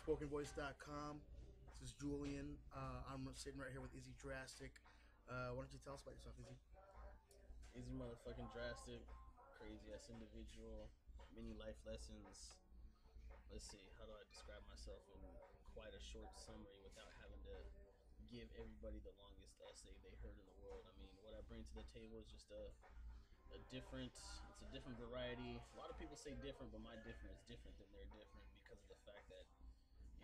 spokenvoice.com. This is Julian. I'm sitting right here with Izzy Drastik. Why don't you tell us about yourself, Izzy? Izzy motherfucking drastic, crazy ass individual, many life lessons. Let's see, how do I describe myself in quite a short summary without having to give everybody the longest essay they heard in the world? I mean, what I bring to the table is just a different, it's a different variety. A lot of people say different, but my different is different than their different because of the fact that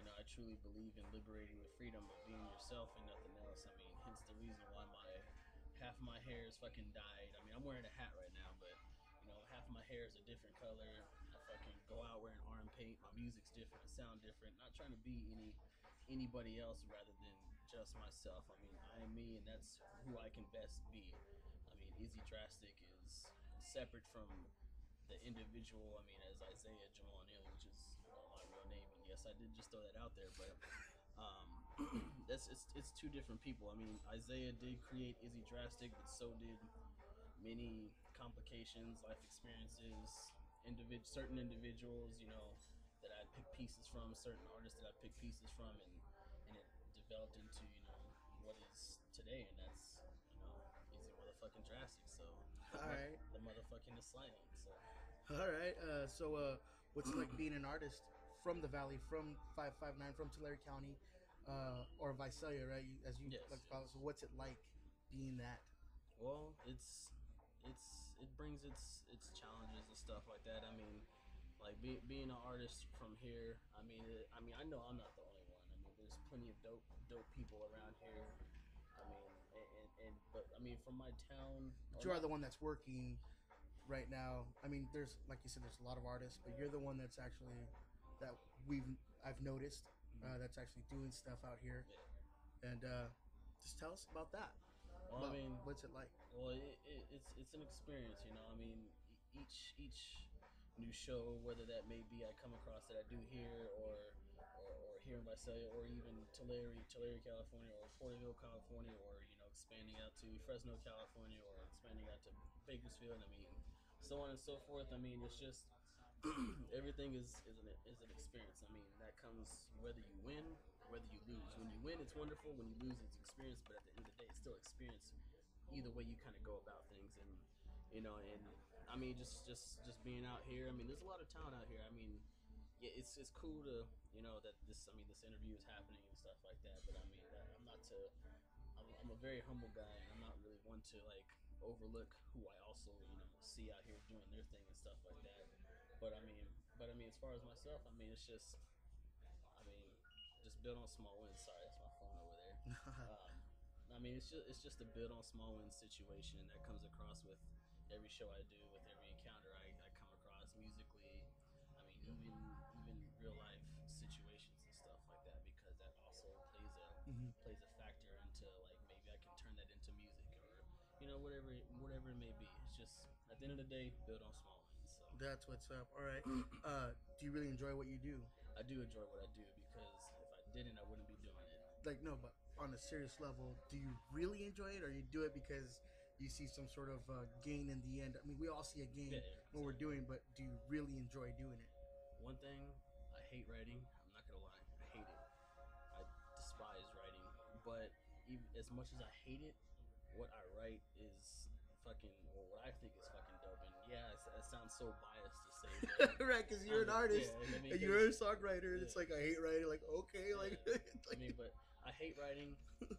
I truly believe in liberating the freedom of being yourself and nothing else. I mean, hence the reason why my half of my hair is fucking dyed. I mean, I'm wearing a hat right now, but half of my hair is a different color. I fucking go out wearing arm paint. My music's different. I sound different. Not trying to be anybody else rather than just myself. I mean, I am me, and that's who I can best be. I mean, Izzy Drastik is separate from the individual. I mean, as Isaiah Jamal Neely, which is my real name, and yes, I did just throw that out there, but that's it's two different people. I mean, Isaiah did create Izzy Drastik, but so did many complications, life experiences, certain individuals, that I picked pieces from, certain artists that I picked pieces from, and it developed into what is today, and that's Izzy motherfucking Drastic. So All right. the motherfucking is sliding. So All right. What's it like being an artist from the Valley, from 559, from Tulare County, or Visalia, right? As you like yes, to call it. So, yes. what's it like being that? Well, it brings its challenges and stuff like that. I mean, like being an artist from here. I know I'm not the only one. I mean, there's plenty of dope people around here. I mean, but I mean, from my town But or you are the not. one that's working right now. I mean, there's like you said, there's a lot of artists, but you're the one that's actually that I've noticed that's actually doing stuff out here. Yeah. And just tell us about that. Well, I About mean, what's it like? well, it's an experience, I mean, each new show, whether that may be I come across that I do here, or here in Visalia, or even Tulare, California, or Porterville, California, or expanding out to Fresno, California, or expanding out to Bakersfield. I mean, so on and so forth. I mean, it's just everything is an experience. I mean, that comes whether you win, whether you lose. When you win, it's wonderful. When you lose, it's experience. But at the end of the day, it's still experience. Either way, you kind of go about things, and and I mean, just being out here. I mean, there's a lot of talent out here. I mean, yeah, it's cool to that this interview is happening and stuff like that. But I mean, I'm not to I'm a very humble guy, and I'm not really one to like overlook who I also see out here doing their thing and stuff like that. But I mean, as far as myself, I mean, it's just I mean, just build on small wins. Sorry, that's my phone over there. I mean, it's just a build on small wins situation that comes across with every show I do, with every encounter I come across musically. I mean, even real life situations and stuff like that, because that also Hmm. plays a factor into like maybe I can turn that into music, or whatever it may be. It's just at the end of the day, build on small wins. So That's what's up. All right. Do you really enjoy what you do? I do enjoy what I do, because if I didn't, I wouldn't be doing it. Like, no, but on a serious level, do you really enjoy it, or you do it because you see some sort of gain in the end? I mean, we all see a Yeah, gain yeah, when we're exactly. doing, but do you really enjoy doing it? One thing, I hate writing. I'm not gonna lie, I hate it. I despise writing. But even as much as I hate it, what I write is fucking, or what I think is fucking dope. And yeah, it sounds so biased to say, but Right, because I you're an mean, yeah, artist I mean, and you're a because songwriter, and yeah, it's like I hate writing. Like, okay, like, yeah. I mean, like but I hate writing.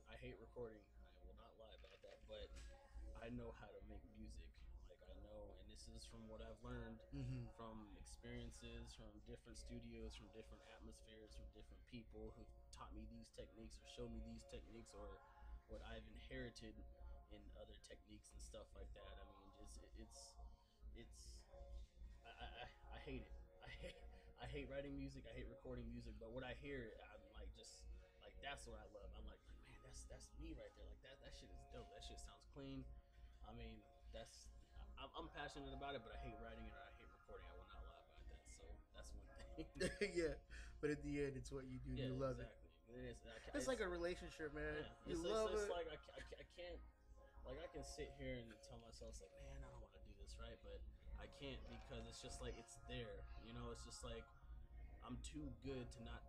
I hate recording. I will not lie about that. But I know how to make music. Like I know, and this is from what I've learned hmm. from experiences, from different studios, from different atmospheres, from different people who've taught me these techniques or showed me these techniques, or what I've inherited in other techniques and stuff like that. I mean, it's I hate it. I hate writing music. I hate recording music. But when I hear it, I'm like just like that's what I love. I'm like man, that's me right there. Like that shit is dope. That shit sounds clean. I mean, that's I'm passionate about it, but I hate writing it or I hate recording. I will not lie about that. So that's one thing. Yeah, but at the end, it's what you do. And Yeah, you love it. exactly. It is. It's like a relationship, man. Yeah, You love it's it. like I can't, like I can sit here and tell myself it's like, man, I don't want to do this, right? But I can't, because it's just like it's there. It's just like I'm too good to not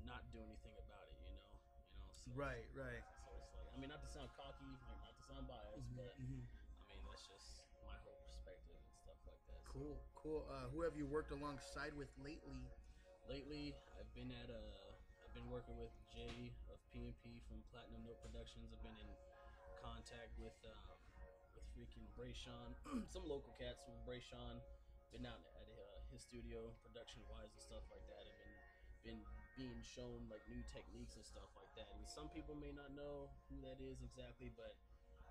not do anything about it. So Right, right. so it's like, I mean, not to sound cocky, like not to sound biased, but Hmm. I mean that's just my whole perspective and stuff like that. So Cool, cool. Who have you worked alongside with lately? lately, I've been working with Jay of P&P from Platinum Note Productions. I've been in contact with freaking Brayshawn, some local cats from Brayshawn. Been out at his studio, production wise and stuff like that. I've been being shown like new techniques and stuff like that. And some people may not know who that is exactly, but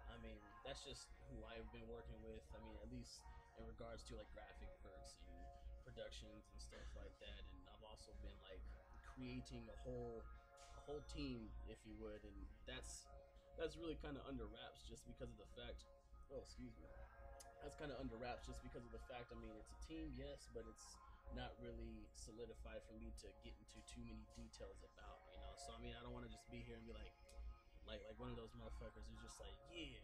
I mean that's just who I've been working with. I mean, at least in regards to like graphic works and productions and stuff like that. And I've also been like creating a whole team, if you would, and that's really kind of under wraps just because of the fact. Oh, excuse me. That's kind of under wraps just because of the fact. I mean, it's a team, yes, but it's not really solidified for me to get into too many details about. So I mean, I don't want to just be here and be like one of those motherfuckers who's just like, yeah,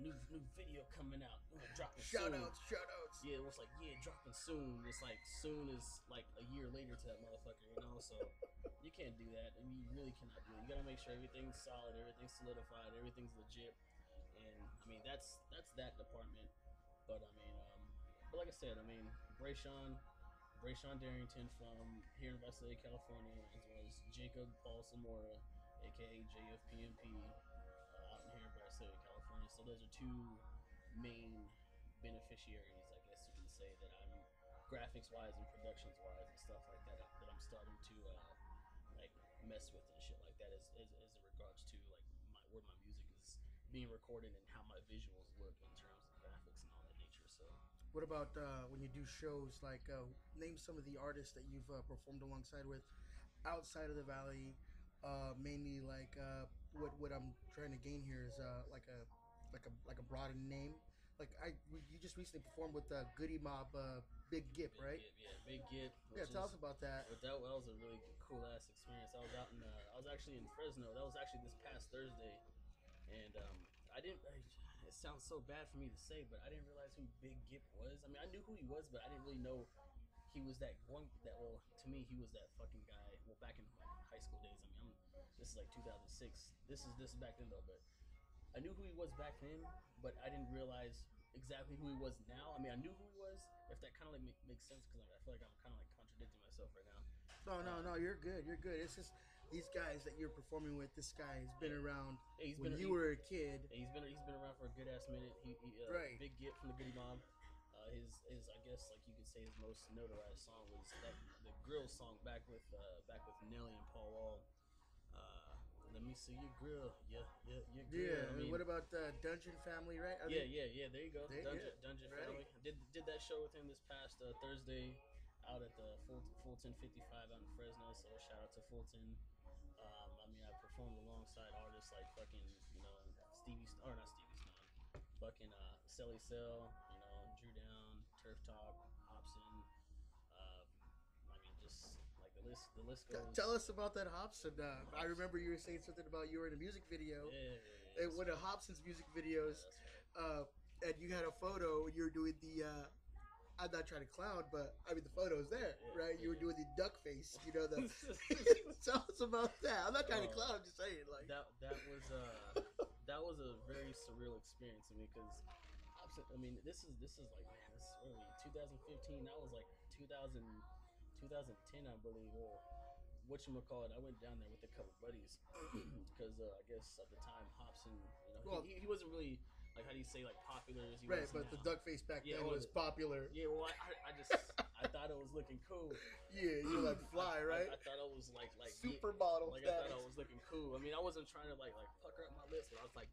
new video coming out, dropping Shout soon. outs, shout outs. Yeah, it was like, yeah, dropping soon. It's like soon is like a year later to that motherfucker. So you can't do that, and you really cannot do it. You gotta make sure everything's solid, everything's solidified, everything's legit. And I mean, that's that department. But I mean, but like I said, I mean, Brayshawn Darrington from here in Westlake, California, as well as Jacob Paul Samora, aka JFPMP, out in here in Westlake, California. So those are two main beneficiaries, I guess you can say, that I'm graphics wise and productions wise and stuff like that that I'm starting to like mess with and shit like that as in regards to like where my music is being recorded and how my visuals look in terms of graphics and all that nature. So What about when you do shows? Like, name some of the artists that you've performed alongside with outside of the valley. Mainly, like, what I'm trying to gain here is like a broader name. Like, you just recently performed with Goody Mob, Big Gip, Big right? Gip, yeah, Big Gip, Yeah, which tell us is about that. that was a really cool ass experience. I was actually in Fresno. That was actually this past Thursday, and I didn't. It sounds so bad for me to say, but I didn't realize who Big Gip was. I mean, I knew who he was, but I didn't really know he was that one. That well, to me, he was that fucking guy. Well, back in my high school days. I mean, this is like 2006. This is back then though, but I knew who he was back then, but I didn't realize exactly who he was now. I mean, I knew who he was. If that kind of like makes sense, because I feel like I'm kind of like contradicting myself right now. No, no, Um, no. You're good. You're good. It's just these guys that you're performing with. This guy has been yeah, around yeah, when you were a kid, he's been around for a good ass minute. right? Big Gip from the Goody Mob. His I guess like you could say his most notarized song was that the Grill song back with Nelly and Paul Wall. Uh, Let me see your grill, your grill. Yeah. I mean, What about Dungeon Family, right? yeah. There you go. Yeah, Dungeon right. Family. Did that show with him this past Thursday, out at the Fulton 55 out in Fresno. So shout out to Fulton. I mean, I performed alongside artists like fucking or not Stevie Stone, fucking Selly Cell, Drew Down, Turf Talk, Hobson. I mean, just like the list goes. Tell us about that Hobson. I remember you were saying something about you were in a music video. Yeah. And one of Hobson's music Yeah, videos, that's right. and you had a photo. You were doing the. I'm not trying to clown, but I mean the photo's there, right? You were doing the duck face. The. Tell us about that. I'm not trying to clown. I'm just saying, like that was a very surreal experience to me because I mean this is like, man, this is early 2015. That was like 2010, I believe. Or whatchamacallit, I went down there with a couple buddies because I guess at the time Hobson, well, he wasn't really, like, how do you say, like, popular as he right, was but now. the duck face back Yeah, then well, was popular. Yeah, well, I just I thought it was looking cool. Yeah, you're like fly, right? I thought it was like supermodel like status. I thought it was looking cool. I mean, I wasn't trying to like pucker up my lips, but I was like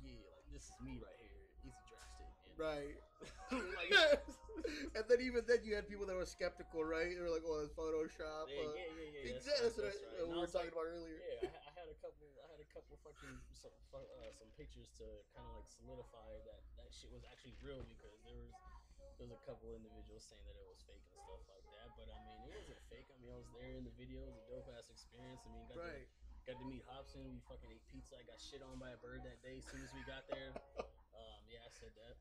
yeah, like this is me right here, Izzy Drastik. Right. Like, And then even then you had people that were skeptical, right? They were like, "Oh, it's Photoshop." yeah. Exactly. That's right. what we were talking about earlier. Yeah, I had a couple fucking some pictures to kind of like solidify that shit was actually real, because there was a couple individuals saying that it was fake and stuff like that. But I mean, it wasn't fake. I mean, I was there in the video. It was a dope ass experience. I mean, got to meet Hobson. We fucking ate pizza. I got shit on by a bird that day as soon as we got there. Yeah, I said that.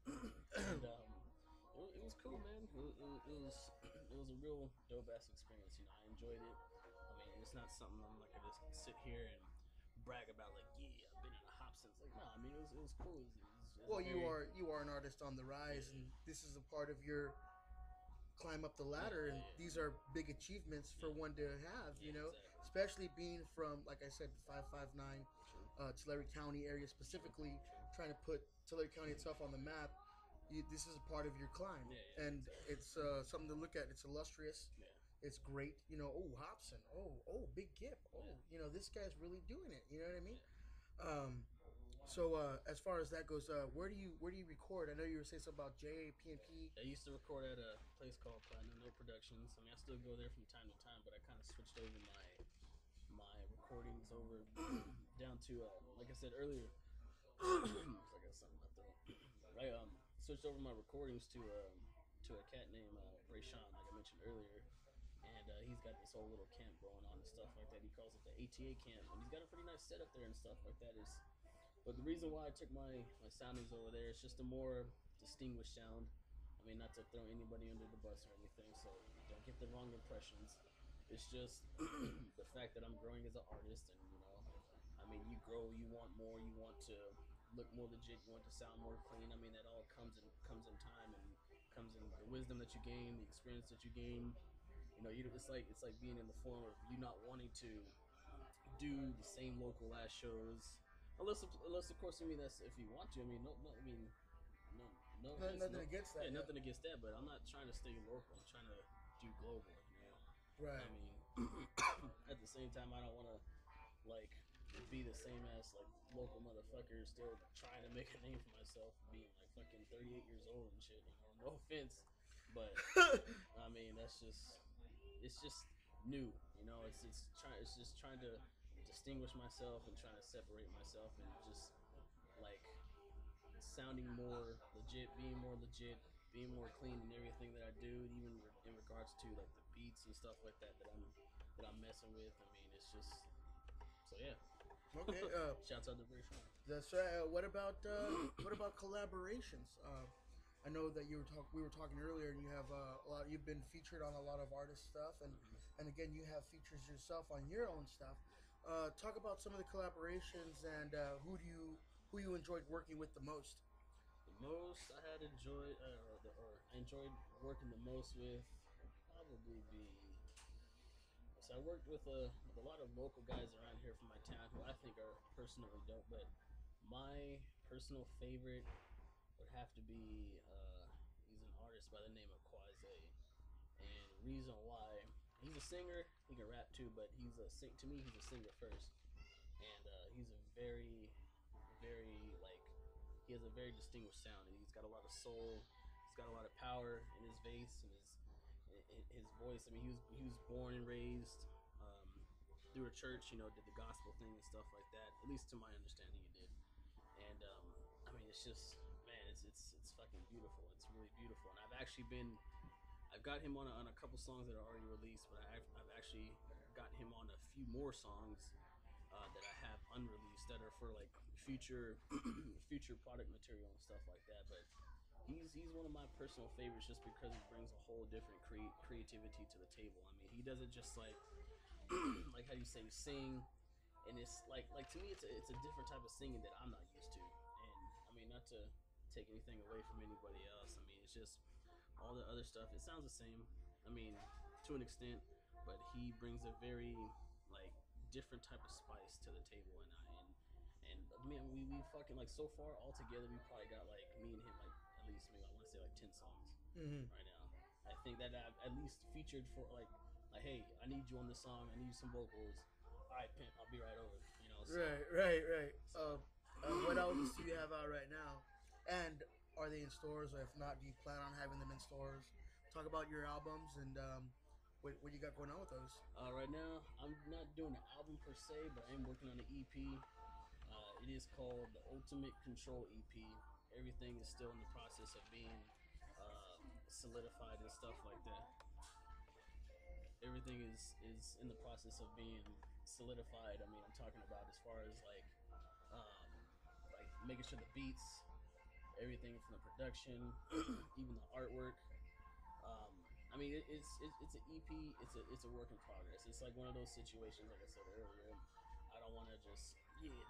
And it was cool, man. It was a real dope ass experience. I enjoyed it. I mean, it's not something I'm like gonna just sit here and brag about. Like, yeah, I've been in a hop since. Like, no, I mean it was cool. It was Well, a very you are an artist on the rise, yeah and this is a part of your climb up the yeah ladder, yeah and yeah these are big achievements for yeah one to have, yeah exactly. especially being from, like I said, 559, True Tulare County area true specifically, true. trying to put Tulare County itself on the map. This is a part of your climb, Yeah yeah and exactly. it's something to look at. It's illustrious. Yeah It's great. Oh, Hobson. Oh, Big Gip. yeah Oh, this guy's really doing it. You know what I mean? yeah. Um, so as far as that goes, where do you record? I know you were saying something about JPNP. I used to record at a place called Platinum Note Productions. I mean, I still go there from time to time, but I kind of switched over my recordings over down to like I said earlier. It's like I got something in my throat. I switched over my recordings to a cat named Rayshawn, like I mentioned earlier, and he's got this whole little camp going on and stuff like that. He calls it the ATA camp, and he's got a pretty nice setup there and stuff like that. Is but the reason why I took my soundings over there is just a more distinguished sound. I mean, not to throw anybody under the bus or anything, so don't get the wrong impressions. It's just the fact that I'm growing as an artist, and I mean, you grow, you want more, you want to look more legit, you want to sound more clean. I mean, that all comes in time and comes in the wisdom that you gain, the experience that you gain. It's like being in the form of you not wanting to do the same local ass shows, unless of course, I mean, that's if you want to. I mean, no, I mean, no, no offense, Nothing no, against yeah, that, yeah. nothing against that, but I'm not trying to stay local. I'm trying to do global. Right. I mean, at the same time, I don't want to like be the same as like local motherfuckers still trying to make a name for myself, being like fucking 38 years old and shit. No offense, but I mean it's just new. It's just trying to distinguish myself and trying to separate myself and just like sounding more legit, being more clean in everything that I do, even in regards to like the beats and stuff like that I'm messing with. I mean, it's just so yeah. Okay. Shouts out to British That's right. What about collaborations? I know that we were talking earlier, and you have a lot. You've been featured on a lot of artist stuff, and again, you have features yourself on your own stuff. Talk about some of the collaborations and who you enjoyed working with the most. The most I had enjoyed, or I enjoyed working the most with, would probably be. So I worked with a lot of local guys around here from my town who I think are personally dope. But my personal favorite would have to be he's an artist by the name of Quasi. And reason why he's a singer, he can rap too, but to me he's a singer first, and he's a very like he has a very distinguished sound, and he's got a lot of soul. He's got a lot of power in his bass and his voice. I mean, he was born and raised through a church. Did the gospel thing and stuff like that. At least to my understanding, he did. And I mean, it's just man, it's fucking beautiful. It's really beautiful, and I've got him on a couple songs that are already released, but I've actually got him on a few more songs that I have unreleased that are for like future future product material and stuff like that. But he's one of my personal favorites just because he brings a whole different creativity to the table. I mean, he doesn't just like like how you say sing, and it's like to me it's a different type of singing that I'm not used to. And I mean, not to take anything away from anybody else. I mean, it's just all the other stuff. It sounds the same. I mean, to an extent, but he brings a very like different type of spice to the table, and man, we fucking like so far all together we probably got like me and him like at least maybe I want to say like 10 songs Hmm. right now. I think that I've at least featured for like hey, I need you on this song. I need some vocals. All right, pimp, I'll be right over. So Right, right, right. so What albums do you have out right now? And are they in stores, or if not, do you plan on having them in stores? Talk about your albums and what you got going on with those. right now I'm not doing an album per se, but I am working on an EP. It is called the Ultimate Control EP. Everything is still in the process of being solidified and stuff like that. Everything is in the process of being solidified. I mean, I'm talking about as far as like making sure the beats, everything from the production, even the artwork. I I mean, it's an EP. It's a work in progress. It's like one of those situations, like I said earlier. I don't want to just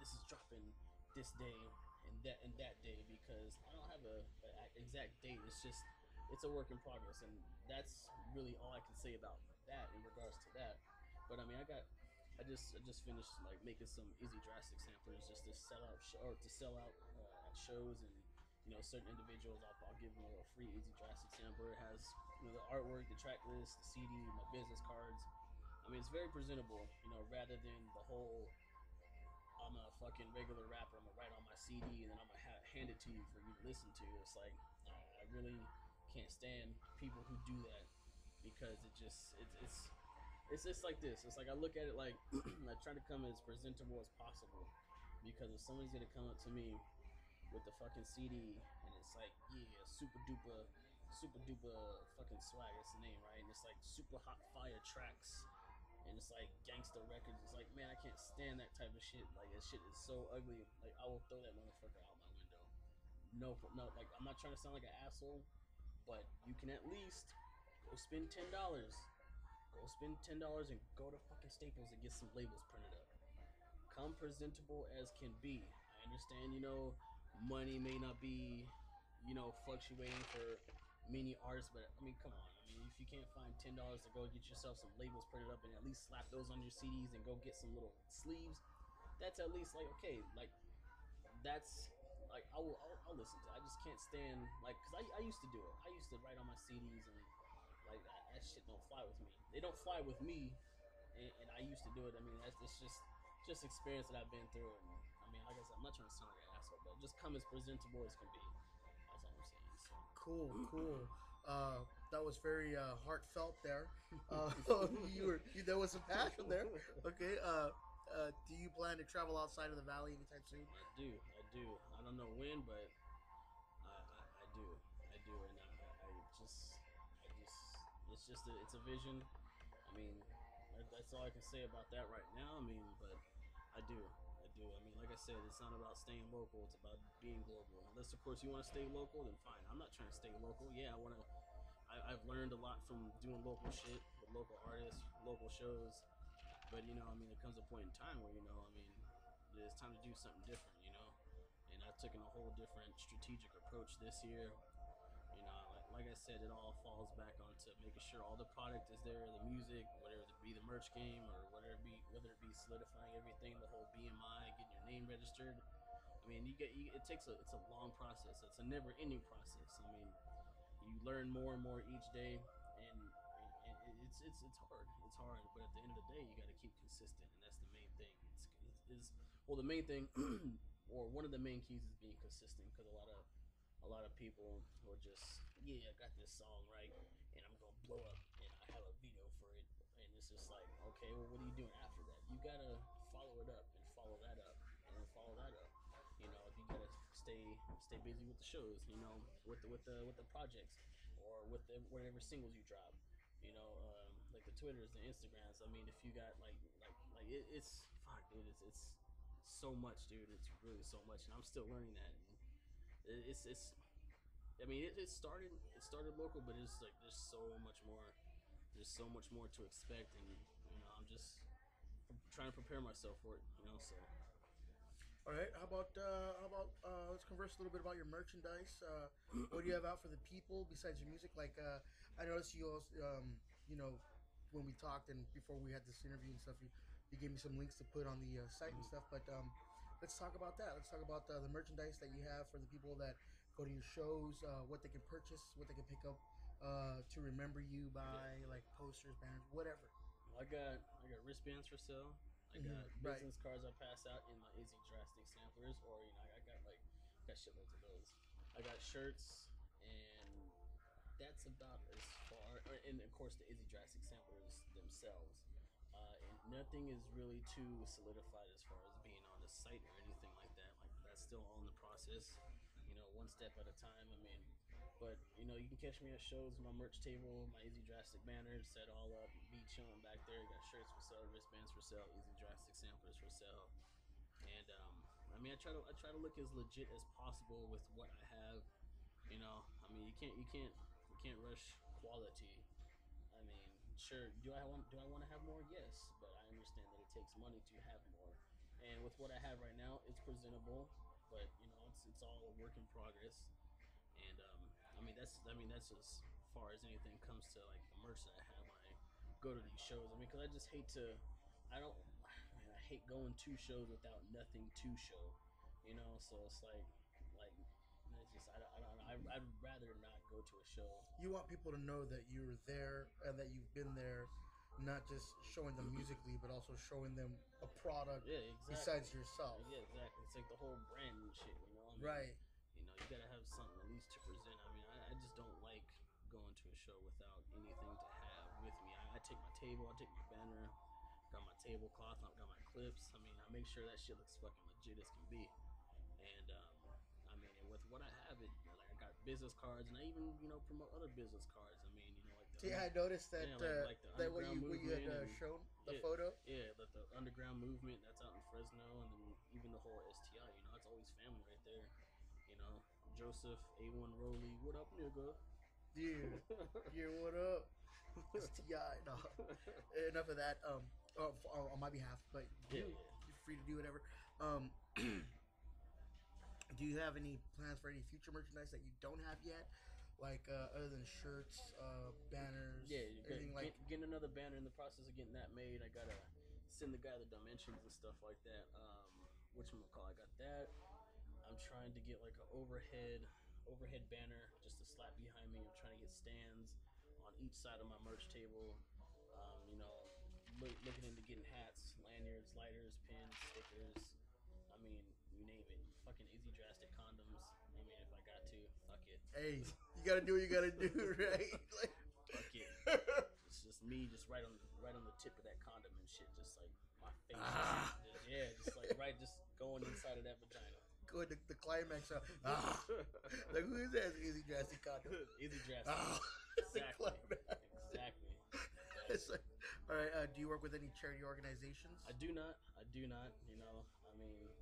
this is dropping this day and that day because I don't have a exact date. It's a work in progress, and that's really all I can say about that in regards to that. But I mean, I just finished like making some Izzy Drastik samplers just to sell out or to sell out at shows and certain individuals. I'll give them a little free Izzy Drastik sampler. It has the artwork, the track list, the CD, my business cards. I mean, it's very presentable. Rather than the whole I'm a fucking regular rapper. I'm gonna write on my CD and then I'm gonna hand it to you for you to listen to. It's like I really can't stand people who do that because it's just like this. It's like I look at it like I try to come as presentable as possible because if somebody's gonna come up to me with the fucking CD and it's like super duper fucking swag. That's the name, right? And it's like super hot fire tracks and it's like gangster records. It's like, man, I can't stand that type of shit. Like that shit is so ugly. Like I will throw that motherfucker out my window. No, no. Like I'm not trying to sound like an asshole, but you can at least go spend $10. Go spend $10 and go to fucking Staples and get some labels printed up. Come presentable as can be. I understand, money may not be, fluctuating for many artists, but I mean, come on. I mean, if you can't find $10 to go get yourself some labels printed up and at least slap those on your CDs and go get some little sleeves, that's at least like okay, like that's like I'll listen to it. I just can't stand like because I used to do it. I used to write on my CDs and like that shit don't fly with me. They don't fly with me, and I used to do it. I mean, it's just experience that I've been through. And I mean, like I said, I'm not trying to sound like an asshole, but just come as presentable as can be. That's all I'm saying. Cool, cool. That was very heartfelt there. There was some passion there. Okay. Do you plan to travel outside of the valley anytime soon? I do. I don't know when, but I do. I do, and I just, it's a vision. I mean, that's all I can say about that right now. I mean, but I do. I do. I mean, like I said, it's not about staying local. It's about being global. Unless, of course, you want to stay local, then fine. I'm not trying to stay local. Yeah, I want to. I've learned a lot from doing local shit with local artists, local shows. But I mean, there comes a point in time where I mean, it's time to do something different. And I've taken a whole different strategic approach this year. Like I said, it all falls back onto making sure all the product is there, the music, whether it be the merch game or whether it be solidifying everything, the whole BMI, getting your name registered. I mean, it's a long process. It's a never-ending process. I mean, you learn more and more each day, and it's hard. It's hard, but at the end of the day, you got to keep consistent, and that's the main thing. Well, the main thing, or one of the main keys is being consistent, because a lot of people will just I got this song right, and I'm gonna blow up, and I have a video for it, and it's just like okay, well, what are you doing after that? You gotta follow it up and follow that up and then follow that up. If you gotta stay busy with the shows, with the projects, or with whatever singles you drop. Like the Twitters, the Instagrams. I mean, if you got it's fuck, dude. It's so much, dude. It's really so much, and I'm still learning that. And it's. I mean, it started local, but it's like there's so much more. There's so much more to expect, and I'm just trying to prepare myself for it. So All right. Let's converse a little bit about your merchandise. What do you have out for the people besides your music? Like I noticed you also, when we talked and before we had this interview and stuff, you gave me some links to put on the site and stuff. But let's talk about that. Let's talk about the merchandise that you have for the people that go to your shows. What they can purchase, what they can pick up to remember you by, like posters, banners, whatever. I got wristbands for sale. I got Right. business cards I pass out in my Izzy Drastik samplers, or I got shitloads of those. I got shirts, and that's about as far. And of course, the Izzy Drastik samplers themselves. And nothing is really too solidified as far as being on the site or anything like that. Like that's still all in the process. One step at a time. I mean, but you can catch me at shows with my merch table, my Izzy Drastik banner set all up, be chilling back there. Got shirts for sale, wristbands for sale, Izzy Drastik samplers for sale, and I mean, I try to look as legit as possible with what I have. I mean, you can't rush quality. sure, do I want to have more? Yes, but I understand that it takes money to have more. And with what I have right now, it's presentable, but it's all a work in progress. And that's as far as anything comes to like the merch that I have when I go to these shows. I mean, because I just hate to, I don't, man, I hate going to shows without nothing to show, So it's like it's just I'd rather not go to a show. You want people to know that you were there and that you've been there, not just showing them musically, but also showing them a product Yeah, exactly. besides yourself. Yeah, exactly. It's like the whole brand and shit. Right. You gotta have something at least to present. I just don't like going to a show without anything to have with me. I take my table, I take my banner, got my tablecloth, I've got my clips. I make sure that shit looks fucking legit as can be. And and with what I have, like I got business cards, and I even promote other business cards. Like Yeah, I noticed that like the that underground what you had movement, and shown the yeah, photo. yeah, the underground movement that's out in Fresno, and then even the whole STI. It's always family right there. You know, Joseph A1 Rowley, what up, nigga? Dude, yeah, what up? STI. No, enough of that. On my behalf, but Yeah, you're free to do whatever. Um, do you have any plans for any future merchandise that you don't have yet, like other than shirts, banners, yeah. anything like? Getting another banner, in the process of getting that made. I gotta send the guy the dimensions and stuff like that. Which call? I got that. I'm trying to get like an overhead banner just to slap behind me. I'm trying to get stands on each side of my merch table. Looking into getting hats, lanyards, lighters, pins, stickers. You name it. Fucking Izzy Drastik condoms. If I got to, fuck it. Hey, you gotta do what you gotta do, right? Fuck it. It's just me, just right on the tip of that condom and shit, just like my face, just like right, just going inside of that vagina. Good, the climax. Like who is that? Izzy Drastik condom. Izzy Drastik. Ah, the Exactly. climax. Exactly. It's like, all right. Do you work with any charity organizations? I do not. I do not.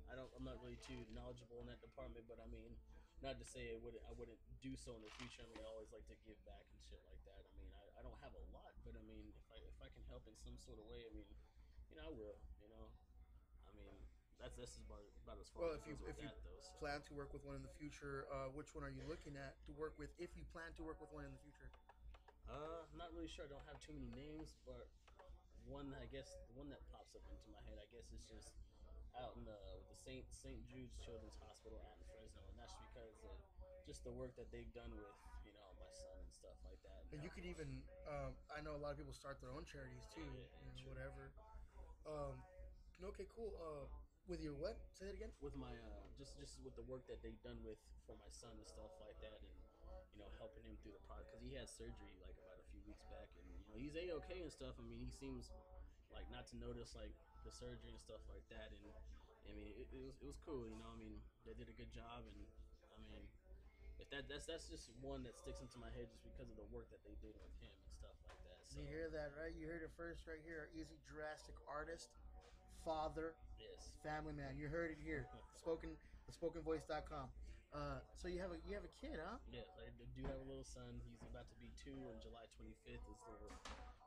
I don't. I'm not really too knowledgeable in that department, but not to say I wouldn't do so in the future. I always like to give back and shit like that. I don't have a lot, but if I can help in some sort of way, I will. I mean, that's about as far Well, as it goes with if you that though. So. plan to work with one in the future, which one are you looking at to work with? If you plan to work with one in the future, I'm not really sure. I don't have too many names, but the one that pops up into my head, I guess, is just out in the with the St. Jude's Children's Hospital out in Fresno, and that's because of just the work that they've done with my son and stuff like that. and you could even, I know a lot of people start their own charities too. True. Whatever. Um, okay, cool. With your what? Say that again. With my just with the work that they've done with for my son and stuff like that, and helping him through the process because he had surgery like about a few weeks back, and he's a-okay and stuff. He seems like not to notice like the surgery and stuff like that, and it was cool. They did a good job, and I mean if that's just one that sticks into my head just because of the work that they did with him and stuff like that. So You hear that, right? You heard it first right here. Izzy Drastik artist, father, yes. family man. You heard it here. Spokenvoice.com. So you have a kid, huh? Yes, I do have a little son. He's about to be 2 on July 25th. His little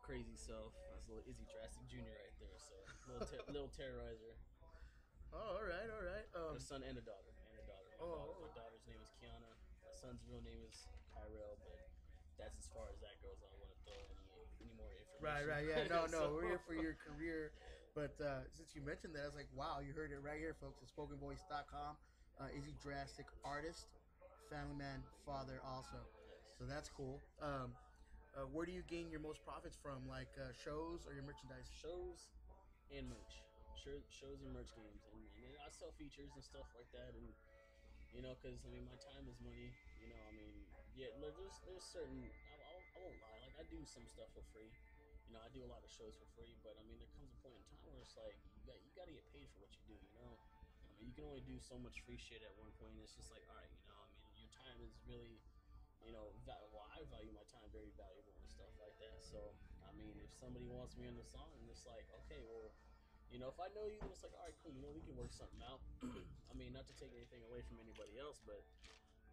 crazy self. That's little Izzy Drastik Jr. right there. So little terrorizer. Oh, all right, all right. A son and a daughter. My daughter's name is Kiana. My son's real name is Kyrell, but that's as far as that goes. I don't want to throw any more information. Right, yeah, no, we're here for your career. But since you mentioned that, I was like, wow, you heard it right here, folks, at spokenvoice.com. Izzy Drastik, artist, family man, father also. Yes. So that's cool. Where do you gain your most profits from, like shows or your merchandise? Shows and merch. Shows and merch games. And I sell features and stuff like that. And because my time is money. Yeah, there's certain. I won't lie. Like I do some stuff for free. I do a lot of shows for free, but there comes a point in time where it's like you got to get paid for what you do. You can only do so much free shit at one point. It's just like, all right, your time is really, I value my time very valuable and stuff like that. So if somebody wants me on the song, and it's like, okay, well. If I know you, then it's like, all right, cool. We can work something out. Not to take anything away from anybody else, but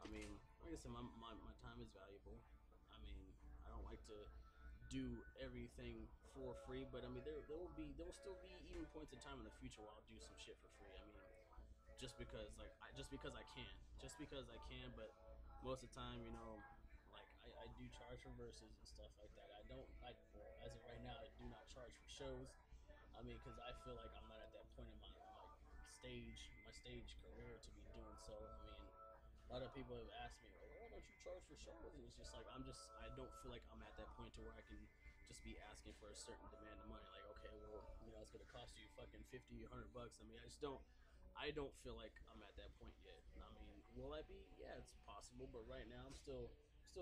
like I said, my time is valuable. I don't like to do everything for free. But I mean, there will still be even points in time in the future where I'll do some shit for free. I mean, just because I can, just because I can. But most of the time, like I do charge for verses and stuff like that. I don't like well, as of right now, I do not charge for shows. I mean, because I feel like I'm not at that point in my stage career to be doing so. I mean, a lot of people have asked me, well, why don't you charge for shows? And it's just like I don't feel like I'm at that point to where I can just be asking for a certain demand of money. Like, okay, well, it's gonna cost you fucking 50, $100. I mean, I don't feel like I'm at that point yet. I mean, will I be? Yeah, it's possible, but right now I'm still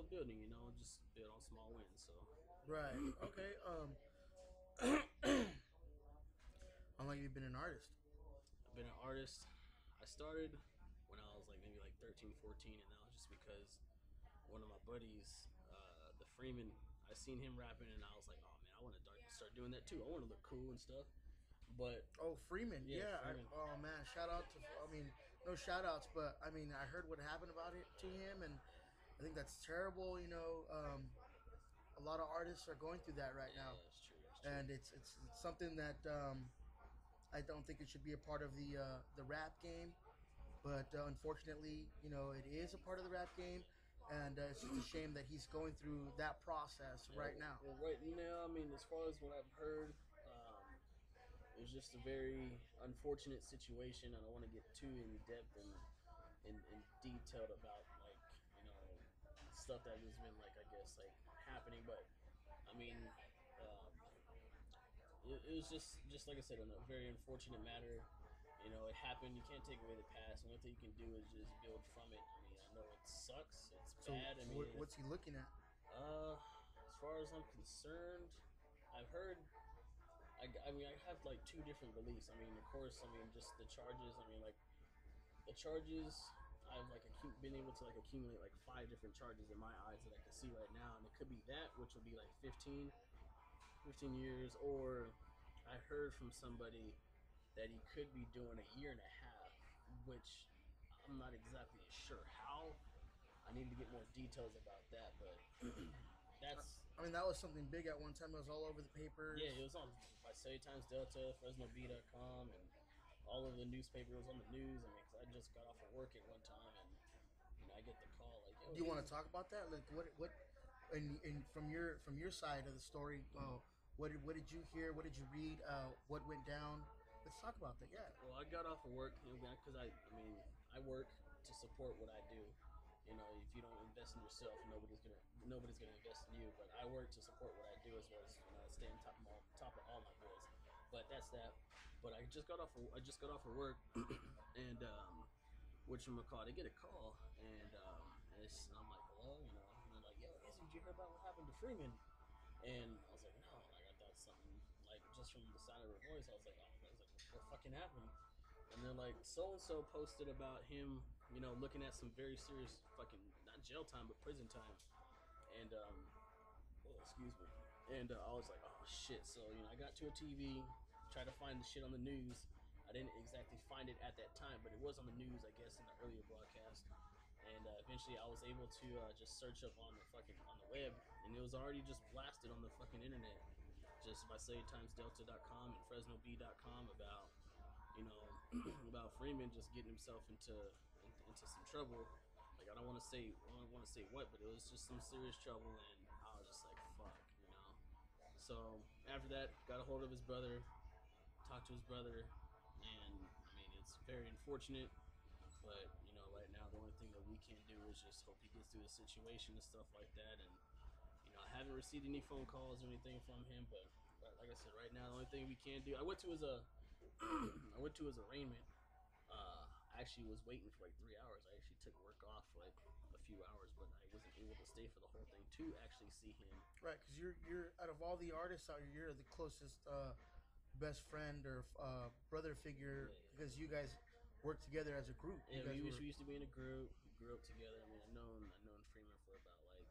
building. Just build on small wins. So, Right. Okay. How long have you been an artist? I've been an artist. I started when I was like maybe like 13, 14, and that was just because one of my buddies, the Freeman, I seen him rapping, and I was like, oh man, I want to start doing that too. I want to look cool and stuff. But Oh, Freeman. yeah, Yeah. Freeman. Oh man, shout out to. I mean, no shout outs, but I mean, I heard what happened about it to him, and I think that's terrible. A lot of artists are going through that right now, Yeah, it's true. It's true. and it's something that I don't think it should be a part of the rap game. But unfortunately, it is a part of the rap game, and it's just a shame that he's going through that process Yeah, right now. well, right now, I mean, as far as what I've heard, it was just a very unfortunate situation. I don't want to get too in depth and detailed about like you know stuff that has been like I guess like happening, but I mean, um, it was just like I said, a very unfortunate matter. It happened. You can't take away the past. The only thing you can do is just build from it. I mean, I know it sucks. It's So bad. I mean, what's he looking at? as far as I'm concerned, I've heard. I mean, I have like two different beliefs. I mean, of course, I mean, just the charges. I mean, like the charges. I've like been able to like accumulate like five different charges in my eyes that I can see right now, and it could be that, which would be like 15 years, or I heard from somebody that he could be doing a year and a half, which I'm not exactly sure how. I need to get more details about that, but that's I mean, that was something big at one time. It was all over the papers. yeah. It was on Visalia Times Delta, FresnoB.com, and all of the newspapers on the news. I mean, 'cause I just got off of work at one time, and I get the call like, "Yo, Do you want Izzy." to talk about that? Like, and from your side of the story, what did you hear? What did you read? What went down? Let's talk about that. Yeah. Well, I got off of work, because I mean, I work to support what I do. If you don't invest in yourself, nobody's gonna invest in you. But I work to support what I do as well as stay on top of all my bills. But that's that. But I just got off of work, and which I'm call. They get a call, and I'm like, hello, and they're like, yo, Izzy, did you hear about what happened to Freeman? And I was like, no, like I thought something like just from the sound of her voice, I was like, oh, I was like, what fucking happened? And they're like, so and so posted about him, looking at some very serious fucking not jail time but prison time, and oh, excuse me, and I was like, oh shit. So I got to a TV, tried to find the shit on the news. I didn't exactly find it at that time, but it was on the news, I guess, in the earlier broadcast. And eventually, I was able to just search up on the web, and it was already just blasted on the fucking internet, just by SayTimesDelta.com and FresnoB.com about about Freeman just getting himself into some trouble. Like I don't want to say what, but it was just some serious trouble, and I was just like, fuck. So after that, got a hold of his brother, talked to his brother, and I mean it's very unfortunate. But right now the only thing that we can do is just hope he gets through the situation and stuff like that. And I haven't received any phone calls or anything from him. But like I said, right now the only thing we can do. I went to his I went to his arraignment. I actually was waiting for like 3 hours. I actually took work off for like a few hours, but I wasn't able to stay for the whole thing to actually see him. Right, because you're out of all the artists out here, you're the closest best friend or brother figure Yeah, yeah. because you guys work together as a group. You Yeah, guys were we used to be in a group. We grew up together. I mean, I known Freeman for about like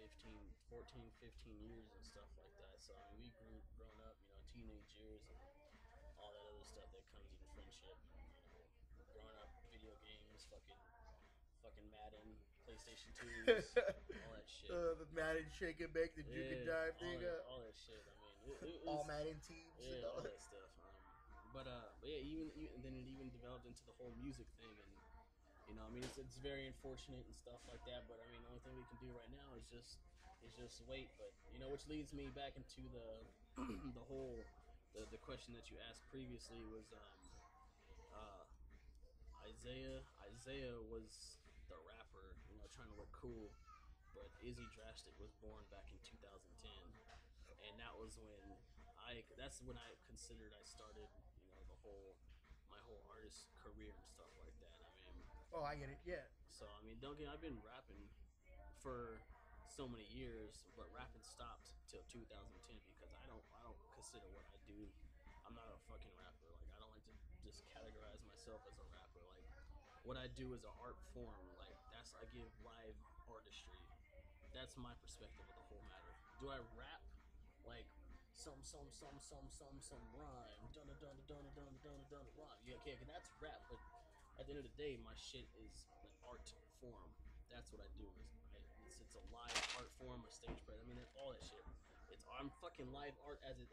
15, 14, 15 years and stuff like that. So I mean, we grown up, teenage years and all that other stuff that comes in friendship. And growing up, video games, fucking Madden, PlayStation 2s, all that shit. the Madden shake and bake, the juke and Yeah, dive thing, all that shit. I mean, it all was Madden teams and yeah, all all that. that stuff. But yeah, even then it even developed into the whole music thing, and I mean, it's very unfortunate and stuff like that. But I mean, the only thing we can do right now is just wait. But which leads me back into the the whole the question that you asked previously was uh, Isaiah was the rapper, trying to look cool, but Izzy Drastik was born back in 2010, and that was when that's when I considered I started, the whole my whole artist career and stuff like that. I mean, Oh, I get it. Yeah. so I mean, don't get I've been rapping for so many years, but rapping stopped till 2010 because I don't consider what I do. I'm not a fucking rapper. Like I don't like to just categorize myself as a rapper. Like what I do is an art form. Like I give live artistry. That's my perspective of the whole matter. Do I rap like some rhyme, dun dun dun dun dun dun dun rhyme? Yeah, okay, that's rap. But at the end of the day, my shit is an art form. That's what I do. It's a live art form, a stage play. I mean, all that shit. I'm fucking live art as it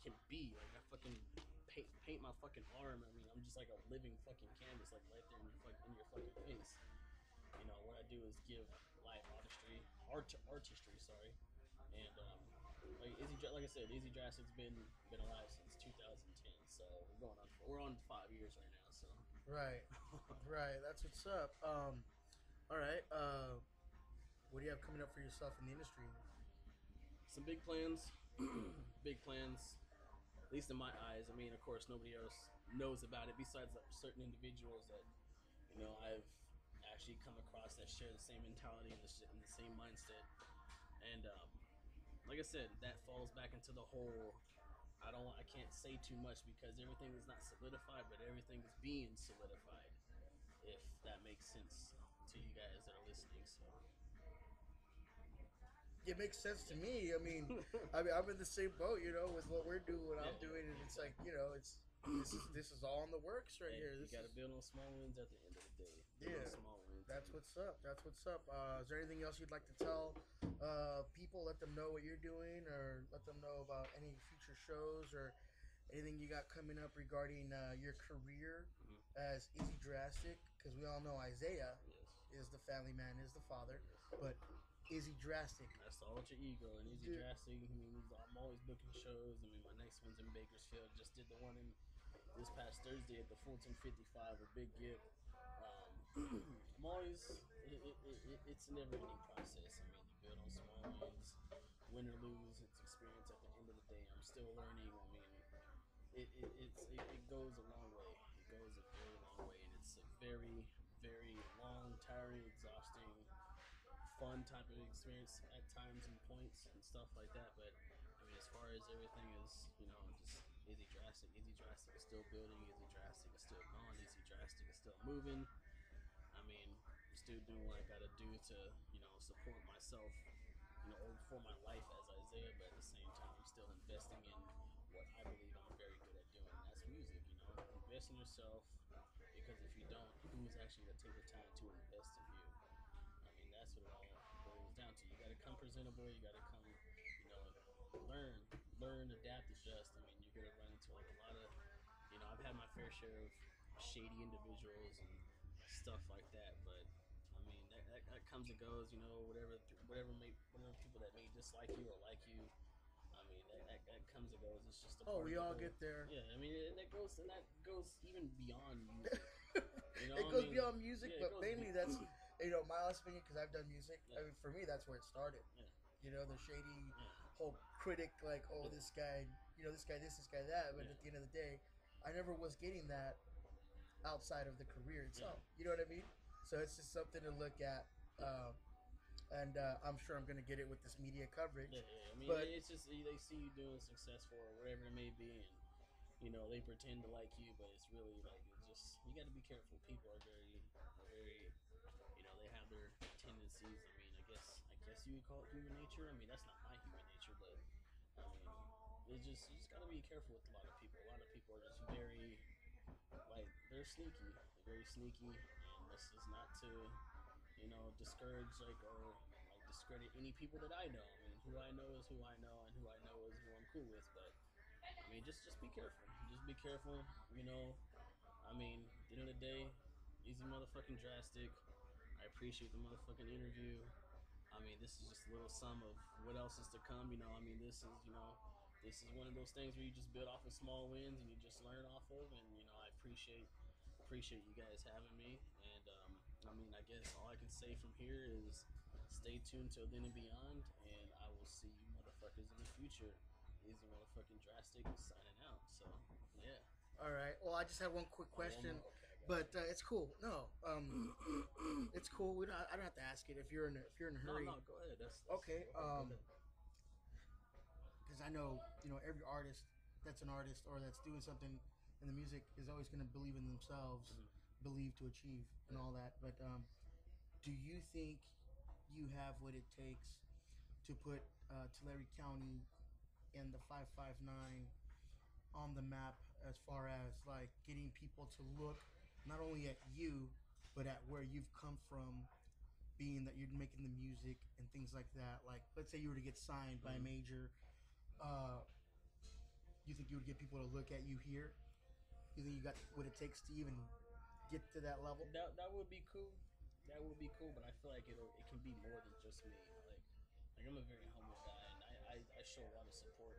can be. Like I fucking paint my fucking arm. I mean, I'm just like a living fucking canvas, like right there in your fucking face. What I do is give live artistry. Sorry, and like I said, Izzy Drastik's been alive since 2010. So we're on 5 years right now. So Right. Right. That's what's up. All right. What do you have coming up for yourself in the industry? some big plans, big plans. At least in my eyes. I mean, of course, nobody else knows about it besides certain individuals that I've actually come across that share the same mentality and the same mindset. And like I said, that falls back into the whole. I can't say too much because everything is not solidified, but everything is being solidified. If that makes sense to you guys that are listening, so It makes sense to yeah, me. I'm in the same boat, with what we're doing, what yeah, I'm doing, and it's like, exactly. it's this is all in the works right Hey, here. you This got to is build on small wins at the end of the day. Build on yeah. small wins. That's what's up. That's what's up. Is there anything else you'd like to tell people? Let them know what you're doing, or let them know about any future shows or anything you got coming up regarding your career Mm-hmm. as Izzy Drastic? Because we all know Isaiah Yes. is the family man, is the father, Yes. but Izzy Drastic. That's the ultra ego and Easy Dude, Drastic. I mean, I'm always booking shows. I mean, my next one's in Bakersfield. Just did the one in this past Thursday at the Fulton 55, a big gift. I'm always, it's a never ending process. I mean, you build on small wins, win or lose, it's experience at the end of the day. I'm still learning. I mean, it goes a long way. It goes a very long way, and it's a very, very long, tiring, exhausting, fun type of experience at times and points and stuff like that. But I mean, as far as everything is, just Easy Drastic is still building. Easy Drastic is still gone. Easy Drastic is still moving. I mean, I'm still doing what I got to do to, support myself, for my life as Isaiah. But at the same time, I'm still investing in what I believe I'm very good at doing. And that's music. Invest in yourself because if you don't, who's actually going to take the time to invest in you? I mean, that's what it all boils down to. You got to come presentable. You got to come, learn, adapt, adjust. I mean, you're gonna run into like a lot of, I've had my fair share of shady individuals and stuff like that. But I mean, that comes and goes. Whatever people that may dislike you or like you. I mean, that comes and goes. It's just a oh, part we of the all whole. get there. Yeah, I mean, and that goes even beyond music. It I goes mean, beyond music, yeah, it but goes. mainly that's my honest opinion because I've done music. Yeah, I mean, for me, that's where it started. yeah, The shady yeah, whole critic, like, oh, yeah, this guy, this guy, this guy, that. But yeah, at the end of the day, I never was getting that outside of the career yeah. itself. You know what I mean? So it's just something to look at. Yeah. And I'm sure I'm going to get it with this media Yeah, coverage. yeah. I mean, But it's just they see you doing successful or whatever it may be, and they pretend to like you, but it's really like it's just you got to be careful. People are very, they have their tendencies. I mean, I guess you would call it human nature. I mean, that's not my human nature, but I mean, you just got to be careful with a lot of people. A lot of people are just very like they're sneaky, very sneaky, and this is not to discourage like or like discredit any people that I know. I mean, who I know is who I know, and who I know is who I'm cool with. But I mean, just be careful. Just be careful. You know, I mean, at the end of the day, Easy motherfucking Drastic. I appreciate the motherfucking interview. I mean, this is just a little sum of what else is to come. You know, I mean, this is one of those things where you just build off of small wins and you just learn off of. And you know, I appreciate you guys having me. And I mean, I guess all I can say from here is stay tuned till then and beyond. And I will see you motherfuckers in the future. Easy motherfucking Drastic signing out. So yeah. All right. Well, I just have one quick Oh, one question, more. Okay, I got but it's cool. No, you. it's cool. We don't. I don't have to ask it if you're in a No, hurry. no, go ahead. That's Okay. go ahead, go ahead. Because I know every artist that's an artist or that's doing something in the music is always going to believe in themselves, Mhm. believe to achieve, and Yeah. all that. But do you think you have what it takes to put Tulare County and the 559 on the map as far as like getting people to look not only at you but at where you've come from, being that you're making the music and things like that? Like, let's say you were to get signed by a Mhm. major, uh, you think you would get people to look at you here? You think you got what it takes to even get to that level? That would be cool. That would be cool, but I feel like it can be more than just me. Like I'm a very humble guy, and I show a lot of support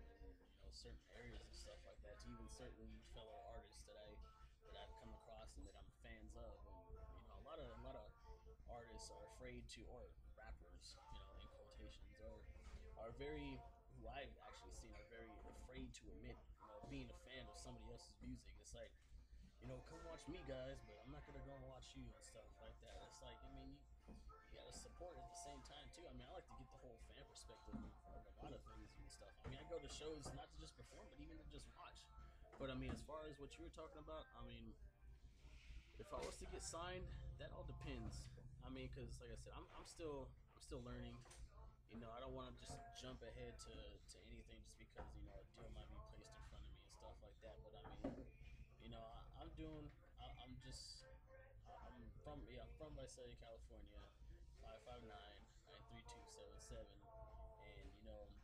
in certain areas and stuff like that to even certain fellow artists that I've come across and that I'm fans of. And a lot of artists are afraid to, or rappers, in quotations, are very, who I've actually seen are very afraid to admit, being a fan of somebody else's music. It's like, come watch me, guys, but I'm not gonna go and watch you and stuff like that. It's like, I mean, you gotta support at the same time too. I mean, I like to get the whole fan perspective of a lot of things and stuff. I mean, I go to shows not to just perform, but even to just watch. But I mean, as far as what you were talking about, I mean, if I was to get signed, that all depends. I mean, because like I said, I'm still learning. I don't want to just jump ahead to anything just because a deal might be placed in front of me and stuff like that. But I mean, I'm doing. I'm just. I'm from Visalia, California, 559 93277, and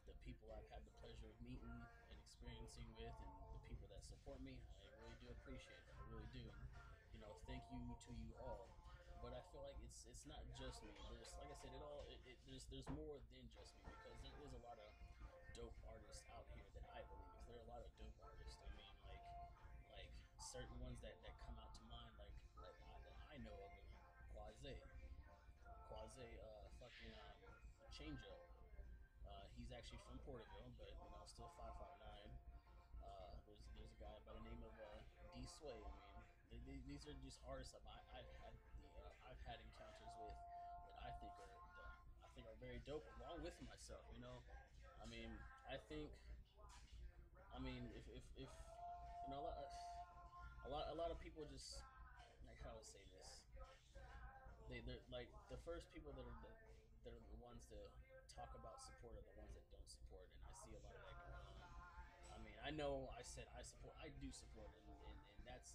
the people I've had the pleasure of meeting and experiencing with, and the people that support me, I really do appreciate it. I really do, and thank you to you all. But I feel like it's not just me. There's, like I said, there's more than just me, because there is a lot of dope artists out here that I believe. There are a lot of dope artists. I mean, like certain ones that come out to mind, that I know of, Quasi, fucking Change Up. He's actually from Porterville, but still 559. There's a guy by the name of D Sway. I mean, these are just artists that I've had encounters with that I think are very dope, along with myself. I mean, I think, I mean, if a lot of people just, like, how to say this, they're like the first people that are the ones to talk about support are the ones that don't support, and I see a lot of that going on. I mean, I know I do support, and that's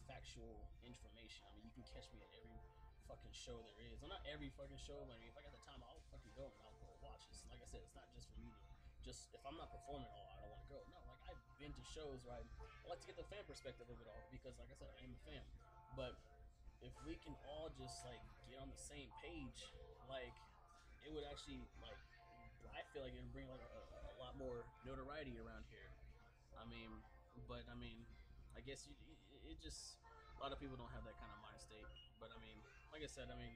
factual information. I mean, you can catch me at every fucking show there is. Well, not every fucking show, but I mean, if I got the time, I'll fucking go and I'll go watch. It's like I said, it's not just for me to just, if I'm not performing, I don't want to go. No, like, I've been to shows where I like to get the fan perspective of it all, because, like I said, I am a fan. But if we can all just like get on the same page, like, it would actually, like, I feel like it would bring like a lot more notoriety around here. I mean, but I mean, I guess it just, a lot of people don't have that kind of mind state. But I mean, like I said, I mean,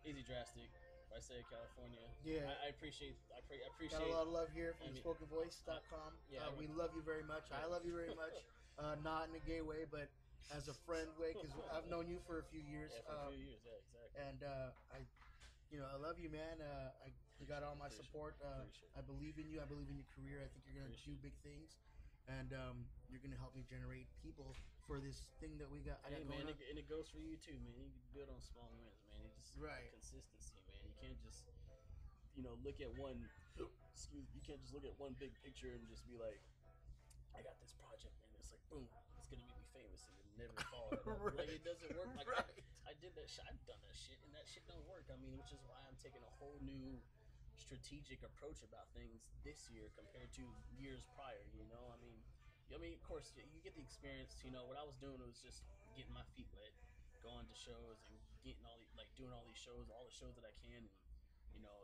Izzy Drastik, if I say California, Yeah, I got a appreciate. lot of love here I from mean, spokenvoice.com. yeah, We love you very much. I love you very much. Not in a gay way, but as a friend way, because I've known you for a few years. yeah, for a few years, yeah, exactly. And I love you, man. You got all my Appreciate support. it. Appreciate I it. believe in you. I believe in your career. I think you're gonna do Appreciate big things, and you're gonna help me generate people for this thing that I Hey got going man, on. it goes for you too, man. You can build on small wins, man. It just Right. consistency, man. You can't just look at one. Excuse. You can't just look at one big picture and just be like, I got this project, man. It's like, boom, it's gonna make me famous, and then never follow it up. Right. Like, it doesn't work. Like, Right. I did that shit. I've done that shit, and that shit don't work. I mean, which is why I'm taking a whole new strategic approach about things this year compared to years prior. Of course, you get the experience. What I was doing was just getting my feet wet, going to shows and getting doing all these shows, all the shows that I can, and you know,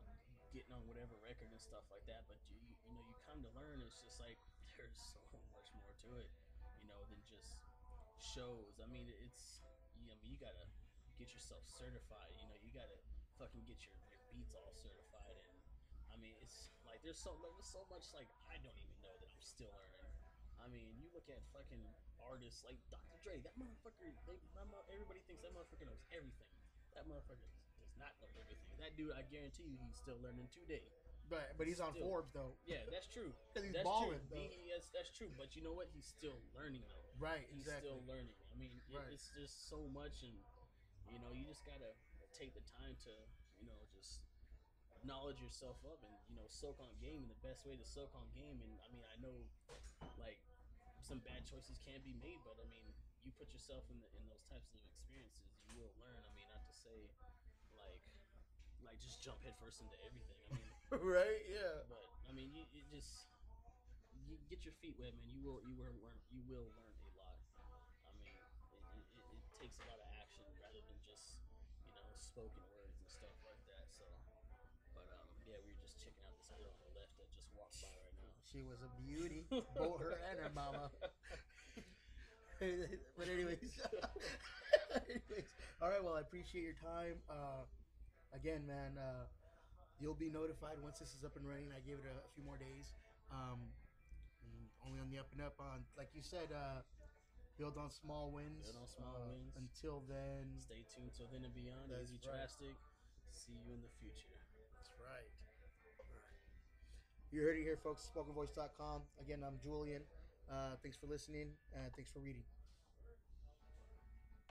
getting on whatever record and stuff like that. But you come to learn. It's just like there's so much more to it, than just shows. You gotta get yourself certified. You gotta fucking get your beats all certified, and it's like there's so much like I don't even know that I'm still learning. You look at fucking artists like Dr. Dre. That motherfucker. Everybody thinks that motherfucker knows everything. That motherfucker does not know everything. That dude, I guarantee you, he's still learning today. But He's he's on still, Forbes though. yeah, that's true. Because he's That's true. balling though. That's true. But you know what? He's still learning though. Right, He's still exactly. learning. Right. It's just so much, and you just gotta take the time to just knowledge yourself up and soak on game. And the best way to soak on game, and I know like some bad choices can be made, but you put yourself in those types of experiences, you will learn. Not to say like just jump headfirst into everything. Right. Yeah. But you just you get your feet wet, man. You will learn a lot. It takes a lot of action rather than just spoken words and stuff like that. So, but yeah, we were just checking out this girl on the left that just walked by right She was a beauty, both her and her mama. But anyways, anyways, all right. Well, I appreciate your time. Again, man, you'll be notified once this is up and running. I gave it a few more days. Um, only on the up and up. On like you said, build on small Build wins. on small wins. Until then, Stay tuned till then and beyond. that's Izzy right. Drastik. See you in the future. That's right. All right. You heard it here, folks. SpokenVoice.com. Again, I'm Julian. Thanks for listening, and thanks for reading.